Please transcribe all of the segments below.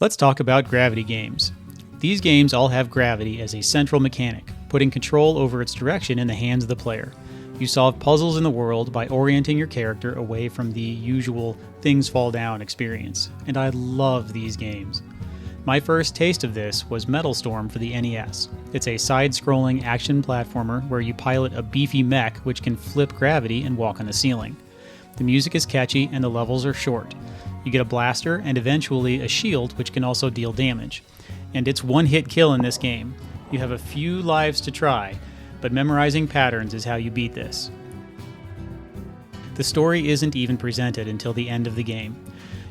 Let's talk about gravity games. These games all have gravity as a central mechanic, putting control over its direction in the hands of the player. You solve puzzles in the world by orienting your character away from the usual things fall down experience, and I love these games. My first taste of this was Metal Storm for the NES. It's a side-scrolling action platformer where you pilot a beefy mech which can flip gravity and walk on the ceiling. The music is catchy and the levels are short. You get a blaster and eventually a shield which can also deal damage. And it's one-hit kill in this game. You have a few lives to try, but memorizing patterns is how you beat this. The story isn't even presented until the end of the game.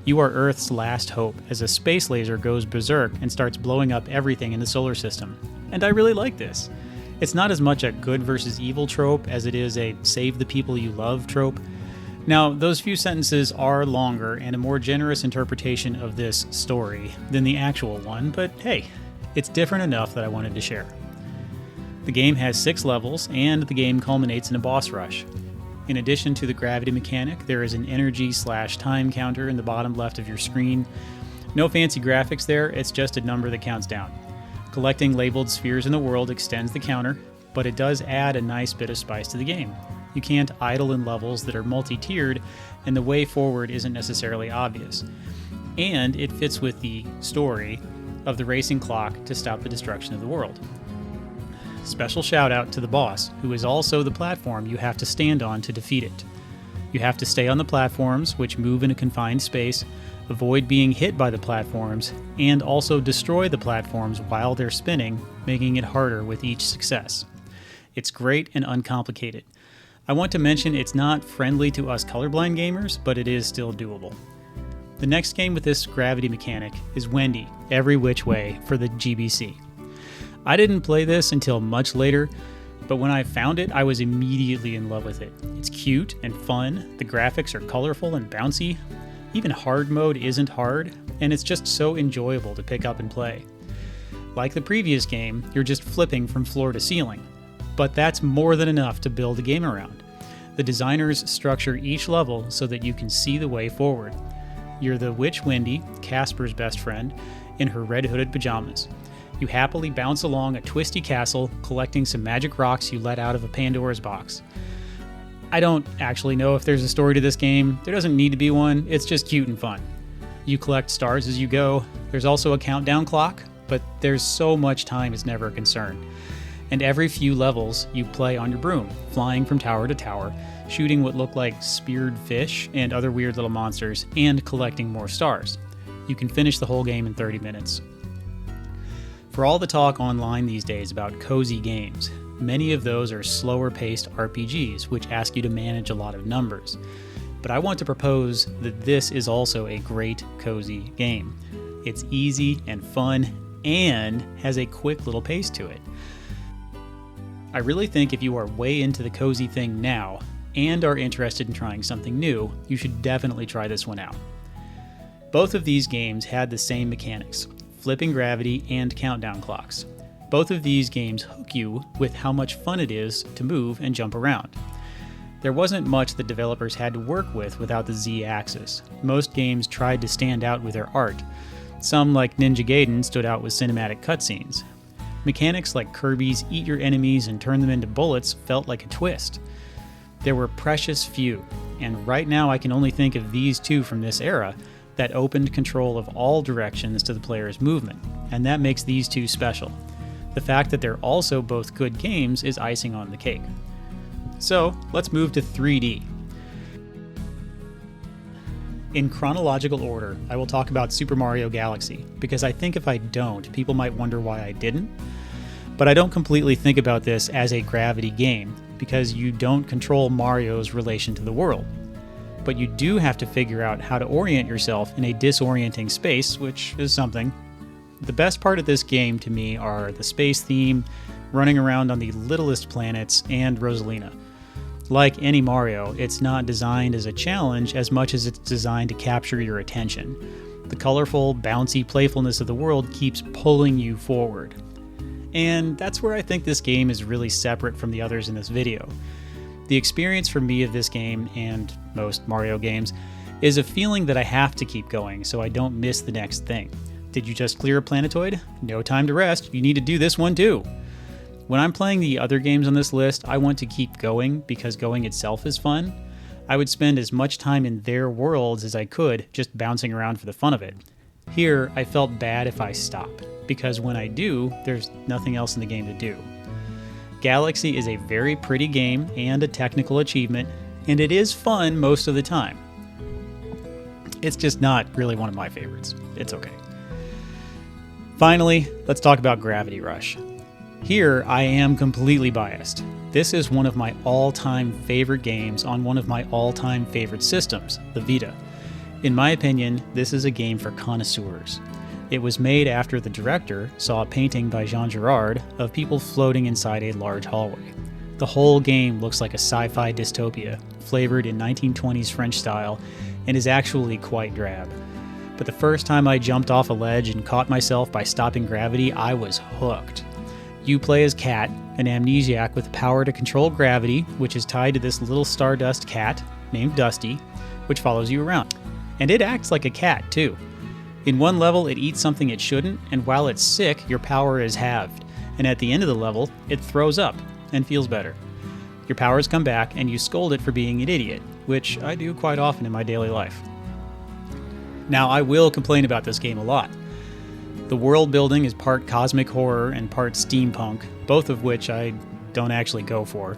You are Earth's last hope as a space laser goes berserk and starts blowing up everything in the solar system. And I really like this. It's not as much a good versus evil trope as it is a save the people you love trope. Now, those few sentences are longer and a more generous interpretation of this story than the actual one, but hey, it's different enough that I wanted to share. The game has 6 levels, and the game culminates in a boss rush. In addition to the gravity mechanic, there is an energy/time counter in the bottom left of your screen. No fancy graphics there, it's just a number that counts down. Collecting labeled spheres in the world extends the counter, but it does add a nice bit of spice to the game. You can't idle in levels that are multi-tiered, and the way forward isn't necessarily obvious. And it fits with the story of the racing clock to stop the destruction of the world. Special shout out to the boss, who is also the platform you have to stand on to defeat it. You have to stay on the platforms, which move in a confined space, avoid being hit by the platforms, and also destroy the platforms while they're spinning, making it harder with each success. It's great and uncomplicated. I want to mention it's not friendly to us colorblind gamers, but it is still doable. The next game with this gravity mechanic is Wendy, Every Which Way for the GBC. I didn't play this until much later, but when I found it, I was immediately in love with it. It's cute and fun, the graphics are colorful and bouncy, even hard mode isn't hard, and it's just so enjoyable to pick up and play. Like the previous game, you're just flipping from floor to ceiling, but that's more than enough to build a game around. The designers structure each level so that you can see the way forward. You're the witch Wendy, Casper's best friend, in her red hooded pajamas. You happily bounce along a twisty castle, collecting some magic rocks you let out of a Pandora's box. I don't actually know if there's a story to this game. There doesn't need to be one. It's just cute and fun. You collect stars as you go. There's also a countdown clock, but there's so much time it's never a concern. And every few levels, you play on your broom, flying from tower to tower, shooting what look like speared fish and other weird little monsters, and collecting more stars. You can finish the whole game in 30 minutes. For all the talk online these days about cozy games, many of those are slower-paced RPGs, which ask you to manage a lot of numbers. But I want to propose that this is also a great cozy game. It's easy and fun, and has a quick little pace to it. I really think if you are way into the cozy thing now, and are interested in trying something new, you should definitely try this one out. Both of these games had the same mechanics, flipping gravity and countdown clocks. Both of these games hook you with how much fun it is to move and jump around. There wasn't much that developers had to work with without the Z-axis. Most games tried to stand out with their art. Some, like Ninja Gaiden, stood out with cinematic cutscenes. Mechanics like Kirby's eat your enemies and turn them into bullets felt like a twist. There were precious few, and right now I can only think of these two from this era that opened control of all directions to the player's movement, and that makes these two special. The fact that they're also both good games is icing on the cake. So, let's move to 3D. In chronological order, I will talk about Super Mario Galaxy, because I think if I don't, people might wonder why I didn't. But I don't completely think about this as a gravity game, because you don't control Mario's relation to the world. But you do have to figure out how to orient yourself in a disorienting space, which is something. The best part of this game to me are the space theme, running around on the littlest planets, and Rosalina. Like any Mario, it's not designed as a challenge as much as it's designed to capture your attention. The colorful, bouncy playfulness of the world keeps pulling you forward. And that's where I think this game is really separate from the others in this video. The experience for me of this game, and most Mario games, is a feeling that I have to keep going so I don't miss the next thing. Did you just clear a planetoid? No time to rest. You need to do this one too. When I'm playing the other games on this list, I want to keep going because going itself is fun. I would spend as much time in their worlds as I could, just bouncing around for the fun of it. Here, I felt bad if I stop, because when I do, there's nothing else in the game to do. Galaxy is a very pretty game and a technical achievement, and it is fun most of the time. It's just not really one of my favorites. It's okay. Finally, let's talk about Gravity Rush. Here, I am completely biased. This is one of my all-time favorite games on one of my all-time favorite systems, the Vita. In my opinion, this is a game for connoisseurs. It was made after the director saw a painting by Jean Girard of people floating inside a large hallway. The whole game looks like a sci-fi dystopia, flavored in 1920s French style, and is actually quite drab. But the first time I jumped off a ledge and caught myself by stopping gravity, I was hooked. You play as Cat, an amnesiac with the power to control gravity, which is tied to this little stardust cat named Dusty, which follows you around. And it acts like a cat, too. In one level, it eats something it shouldn't, and while it's sick, your power is halved. And at the end of the level, it throws up and feels better. Your powers come back, and you scold it for being an idiot, which I do quite often in my daily life. Now, I will complain about this game a lot. The world building is part cosmic horror and part steampunk, both of which I don't actually go for.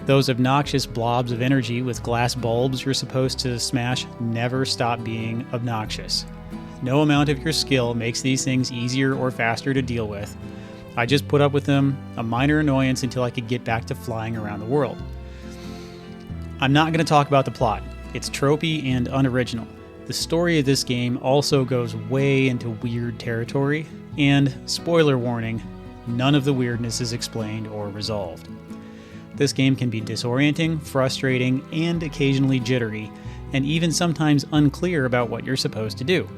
Those obnoxious blobs of energy with glass bulbs you're supposed to smash never stop being obnoxious. No amount of your skill makes these things easier or faster to deal with. I just put up with them, a minor annoyance, until I could get back to flying around the world. I'm not going to talk about the plot. It's tropey and unoriginal. The story of this game also goes way into weird territory, and, spoiler warning, none of the weirdness is explained or resolved. This game can be disorienting, frustrating, and occasionally jittery, and even sometimes unclear about what you're supposed to do.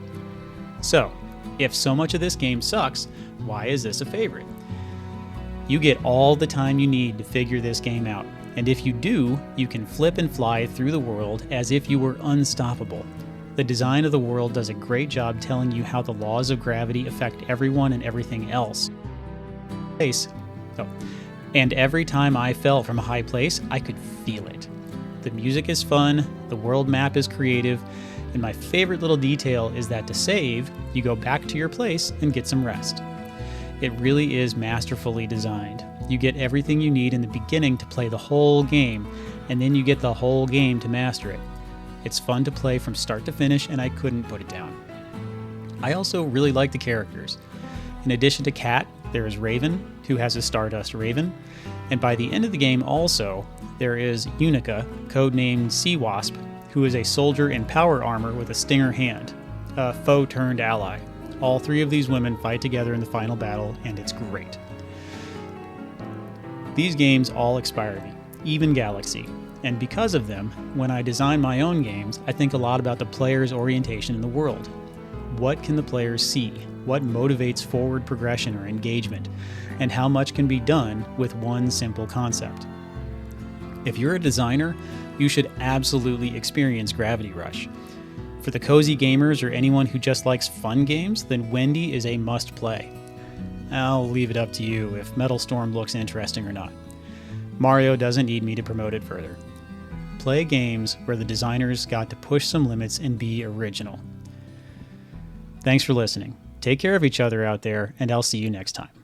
So, if so much of this game sucks, why is this a favorite? You get all the time you need to figure this game out, and if you do, you can flip and fly through the world as if you were unstoppable. The design of the world does a great job telling you how the laws of gravity affect everyone and everything else. And every time I fell from a high place, I could feel it. The music is fun, the world map is creative, and my favorite little detail is that to save, you go back to your place and get some rest. It really is masterfully designed. You get everything you need in the beginning to play the whole game, and then you get the whole game to master it. It's fun to play from start to finish, and I couldn't put it down. I also really like the characters. In addition to Cat, there is Raven, who has a Stardust Raven, and by the end of the game also, there is Unica, codenamed Sea Wasp, who is a soldier in power armor with a stinger hand, a foe-turned ally. All three of these women fight together in the final battle, and it's great. These games all inspire me, even Galaxy. And because of them, when I design my own games, I think a lot about the player's orientation in the world. What can the players see? What motivates forward progression or engagement? And how much can be done with one simple concept? If you're a designer, you should absolutely experience Gravity Rush. For the cozy gamers or anyone who just likes fun games, then Wendy is a must-play. I'll leave it up to you if Metal Storm looks interesting or not. Mario doesn't need me to promote it further. Play games where the designers got to push some limits and be original. Thanks for listening. Take care of each other out there, and I'll see you next time.